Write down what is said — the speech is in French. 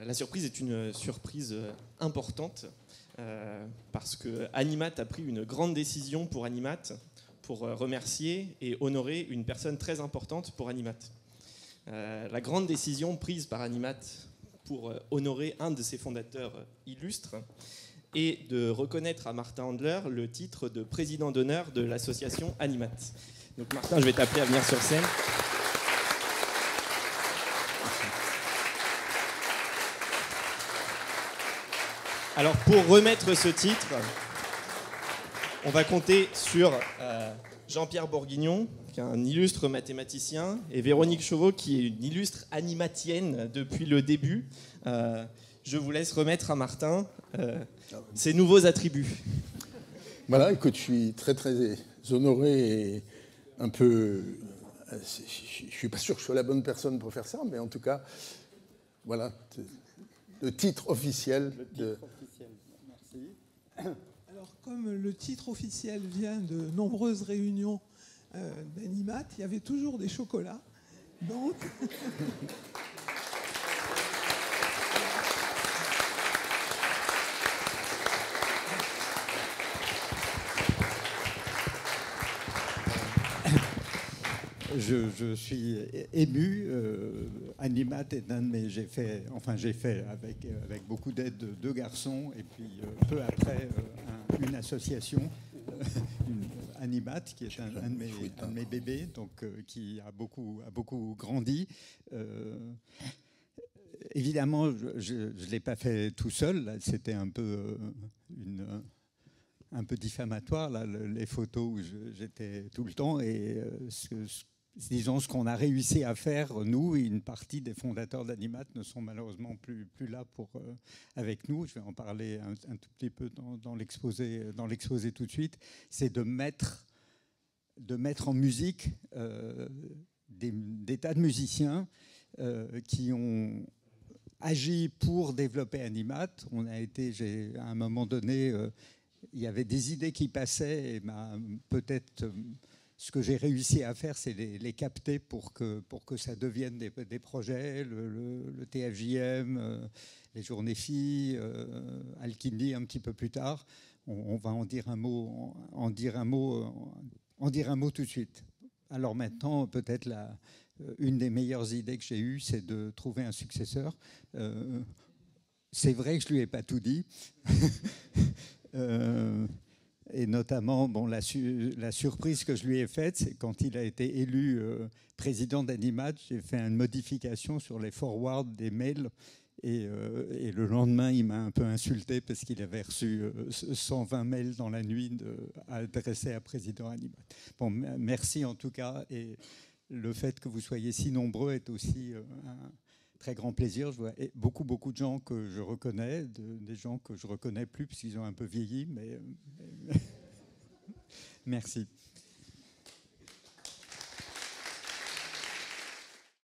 La surprise est une surprise importante parce que Animat a pris une grande décision pour Animat pour remercier et honorer une personne très importante pour Animat. La grande décision prise par Animat pour honorer un de ses fondateurs illustres est de reconnaître à Martin Handler le titre de président d'honneur de l'association Animat. Donc Martin, je vais t'appeler à venir sur scène. Alors pour remettre ce titre, on va compter sur Jean-Pierre Bourguignon, qui est un illustre mathématicien, et Véronique Chauveau, qui est une illustre animatienne depuis le début. Je vous laisse remettre à Martin ses nouveaux attributs. Voilà, écoute, je suis très très honoré et un peu... Je ne suis pas sûr que je sois la bonne personne pour faire ça, mais en tout cas, voilà, le titre officiel. Merci. Alors, comme le titre officiel vient de nombreuses réunions d'Animat, il y avait toujours des chocolats. Donc... Je suis ému. Animat est un de mes... J'ai fait avec beaucoup d'aide de 2 garçons et puis peu après une association, Animat, qui est un de mes bébés, donc qui a beaucoup grandi. Évidemment, je ne l'ai pas fait tout seul. C'était un peu diffamatoire, là, les photos où j'étais tout le temps. Et disons, ce qu'on a réussi à faire, nous, et une partie des fondateurs d'Animat ne sont malheureusement plus là avec nous. Je vais en parler un tout petit peu dans l'exposé tout de suite. C'est de mettre en musique des tas de musiciens qui ont agi pour développer Animat. À un moment donné, il y avait des idées qui passaient et peut-être... Ce que j'ai réussi à faire, c'est les capter pour que ça devienne des projets, le TFJM, les Journées Filles, Al-Kindi un petit peu plus tard. On va en dire un mot tout de suite. Alors maintenant, peut-être une des meilleures idées que j'ai eues, c'est de trouver un successeur. C'est vrai que je ne lui ai pas tout dit. Et notamment, la surprise que je lui ai faite, c'est quand il a été élu président d'Animat, j'ai fait une modification sur les forwards des mails. Et le lendemain, il m'a un peu insulté parce qu'il avait reçu 120 mails dans la nuit adressés à président Animat. Bon, merci en tout cas. Et le fait que vous soyez si nombreux est aussi un très grand plaisir. Je vois beaucoup de gens que je reconnais, des gens que je ne reconnais plus puisqu'ils ont un peu vieilli, mais merci.